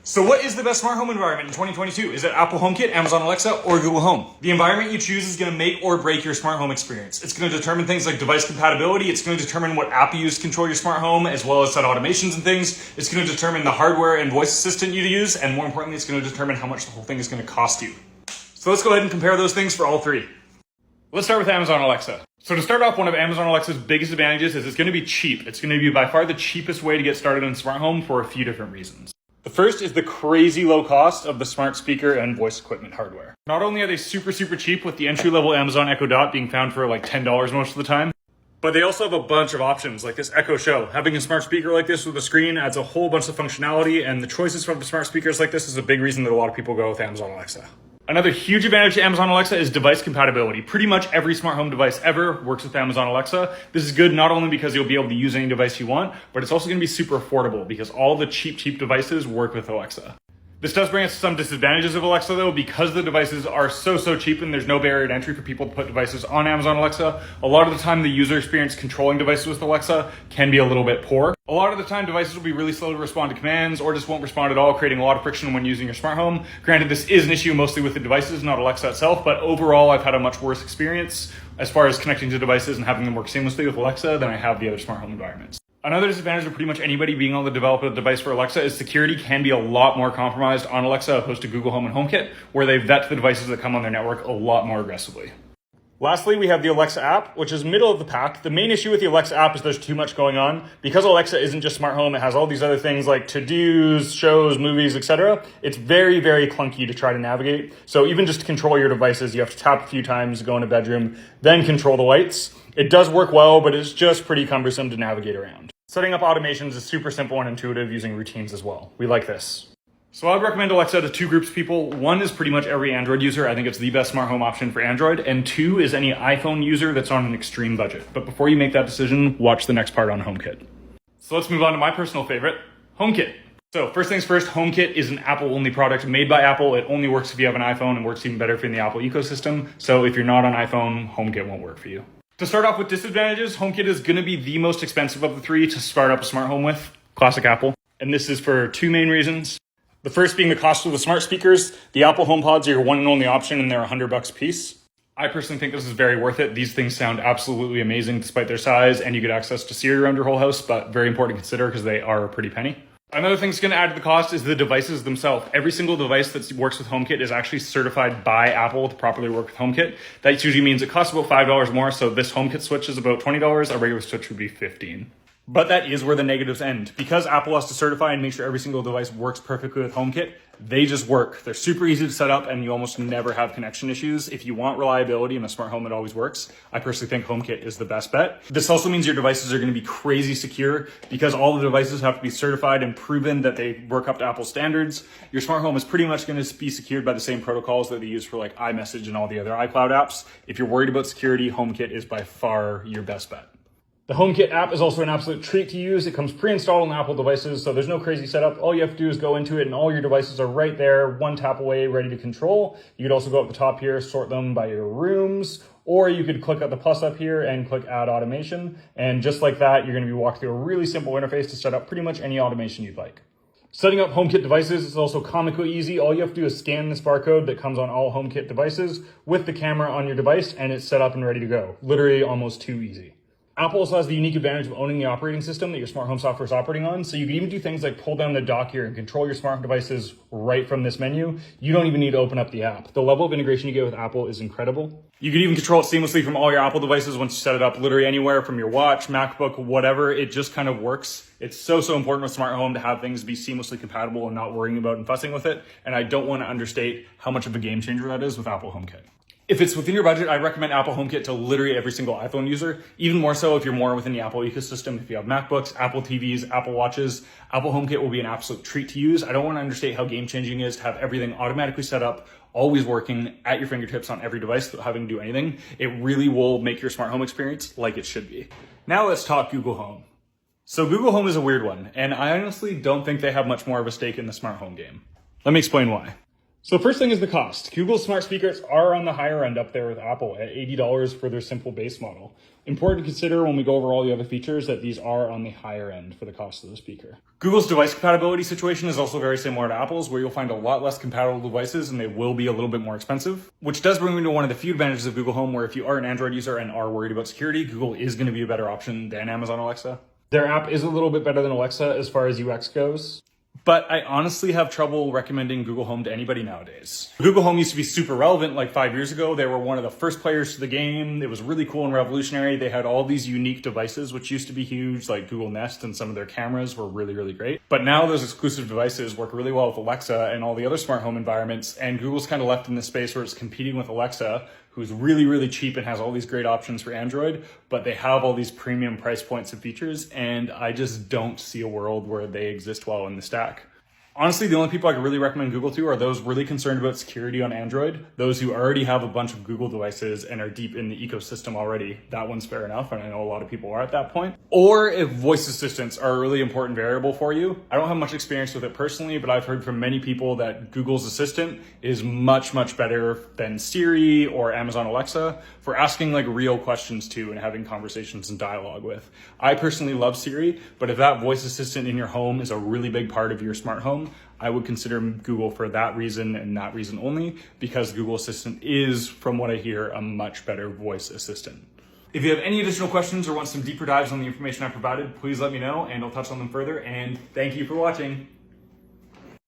So what is the best smart home environment in 2022? Is it Apple HomeKit, Amazon Alexa, or Google Home? The environment you choose is going to make or break your smart home experience. It's going to determine things like device compatibility. It's going to determine what app you use to control your smart home, as well as set automations and things. It's going to determine the hardware and voice assistant you use, and more importantly, it's going to determine how much the whole thing is going to cost you. So let's go ahead and compare those things for all three. Let's start with Amazon Alexa. So to start off, one of Amazon Alexa's biggest advantages is it's going to be cheap. It's going to be by far the cheapest way to get started in a smart home for a few different reasons. The first is the crazy low cost of the smart speaker and voice equipment hardware. Not only are they super cheap, with the entry-level Amazon Echo Dot being found for like $10 most of the time, but they also have a bunch of options like this Echo Show. Having a smart speaker like this with a screen adds a whole bunch of functionality, and the choices from the smart speakers like this is a big reason that a lot of people go with Amazon Alexa. Another huge advantage to Amazon Alexa is device compatibility. Pretty much every smart home device ever works with Amazon Alexa. This is good not only because you'll be able to use any device you want, but it's also going to be super affordable because all the cheap devices work with Alexa. This does bring us some disadvantages of Alexa though, because the devices are so cheap and there's no barrier to entry for people to put devices on Amazon Alexa. A lot of the time the user experience controlling devices with Alexa can be a little bit poor. A lot of the time devices will be really slow to respond to commands or just won't respond at all, creating a lot of friction when using your smart home. Granted, this is an issue mostly with the devices, not Alexa itself, but overall I've had a much worse experience as far as connecting to devices and having them work seamlessly with Alexa than I have the other smart home environments. Another disadvantage of pretty much anybody being able to develop a device for Alexa is security can be a lot more compromised on Alexa opposed to Google Home and HomeKit, where they vet the devices that come on their network a lot more aggressively. Lastly, we have the Alexa app, which is middle of the pack. The main issue with the Alexa app is there's too much going on. Because Alexa isn't just smart home, it has all these other things like to-dos, shows, movies, etc. It's very clunky to try to navigate. So even just to control your devices, you have to tap a few times, go in a bedroom, then control the lights. It does work well, but it's just pretty cumbersome to navigate around. Setting up automations is super simple and intuitive using routines as well. We like this. So I would recommend Alexa to two groups of people. One is pretty much every Android user. I think it's the best smart home option for Android. And two is any iPhone user that's on an extreme budget. But before you make that decision, watch the next part on HomeKit. So let's move on to my personal favorite, HomeKit. So first things first, HomeKit is an Apple-only product made by Apple. It only works if you have an iPhone and works even better if you're in the Apple ecosystem. So if you're not on iPhone, HomeKit won't work for you. To start off with disadvantages, HomeKit is going to be the most expensive of the three to start up a smart home with. Classic Apple. And this is for two main reasons. The first being the cost of the smart speakers. The Apple HomePods are your one and only option and they're $100 a piece. I personally think this is very worth it. These things sound absolutely amazing despite their size, and you get access to Siri around your whole house, but very important to consider because they are a pretty penny. Another thing that's going to add to the cost is the devices themselves. Every single device that works with HomeKit is actually certified by Apple to properly work with HomeKit. That usually means it costs about $5 more, so this HomeKit switch is about $20, a regular switch would be $15. But that is where the negatives end. Because Apple has to certify and make sure every single device works perfectly with HomeKit, they just work. They're super easy to set up and you almost never have connection issues. If you want reliability in a smart home, it always works. I personally think HomeKit is the best bet. This also means your devices are going to be crazy secure because all the devices have to be certified and proven that they work up to Apple standards. Your smart home is pretty much going to be secured by the same protocols that they use for like iMessage and all the other iCloud apps. If you're worried about security, HomeKit is by far your best bet. The HomeKit app is also an absolute treat to use. It comes pre-installed on Apple devices, so there's no crazy setup. All you have to do is go into it and all your devices are right there, one tap away, ready to control. You could also go up the top here, sort them by your rooms, or you could click at the plus up here and click add automation. And just like that, you're gonna be walked through a really simple interface to set up pretty much any automation you'd like. Setting up HomeKit devices is also comically easy. All you have to do is scan this barcode that comes on all HomeKit devices with the camera on your device, and it's set up and ready to go. Literally almost too easy. Apple also has the unique advantage of owning the operating system that your smart home software is operating on. So you can even do things like pull down the dock here and control your smart devices right from this menu. You don't even need to open up the app. The level of integration you get with Apple is incredible. You can even control it seamlessly from all your Apple devices once you set it up literally anywhere, from your watch, MacBook, whatever. It just kind of works. It's so important with smart home to have things be seamlessly compatible and not worrying about and fussing with it. And I don't want to understate how much of a game changer that is with Apple HomeKit. If it's within your budget, I recommend Apple HomeKit to literally every single iPhone user, even more so if you're more within the Apple ecosystem. If you have MacBooks, Apple TVs, Apple Watches, Apple HomeKit will be an absolute treat to use. I don't want to understate how game-changing it is to have everything automatically set up, always working at your fingertips on every device without having to do anything. It really will make your smart home experience like it should be. Now let's talk Google Home. So Google Home is a weird one, and I honestly don't think they have much more of a stake in the smart home game. Let me explain why. So the first thing is the cost. Google smart speakers are on the higher end up there with Apple at $80 for their simple base model. Important to consider when we go over all the other features that these are on the higher end for the cost of the speaker. Google's device compatibility situation is also very similar to Apple's, where you'll find a lot less compatible devices and they will be a little bit more expensive, which does bring me to one of the few advantages of Google Home, where if you are an Android user and are worried about security, Google is going to be a better option than Amazon Alexa. Their app is a little bit better than Alexa as far as UX goes. But I honestly have trouble recommending Google Home to anybody nowadays. Google Home used to be super relevant like 5 years ago. They were one of the first players to the game. It was really cool and revolutionary. They had all these unique devices, which used to be huge, like Google Nest, and some of their cameras were really, really great. But now those exclusive devices work really well with Alexa and all the other smart home environments. And Google's kind of left in this space where it's competing with Alexa, who's really, really cheap and has all these great options for Android, but they have all these premium price points and features, and I just don't see a world where they exist well in the stack. Honestly, the only people I could really recommend Google to are those really concerned about security on Android, those who already have a bunch of Google devices and are deep in the ecosystem already. That one's fair enough, and I know a lot of people are at that point. Or if voice assistants are a really important variable for you. I don't have much experience with it personally, but I've heard from many people that Google's Assistant is much, much better than Siri or Amazon Alexa for asking like real questions to and having conversations and dialogue with. I personally love Siri, but if that voice assistant in your home is a really big part of your smart home, I would consider Google for that reason and that reason only, because Google Assistant is, from what I hear, a much better voice assistant. If you have any additional questions or want some deeper dives on the information I provided, please let me know and I'll touch on them further. And thank you for watching.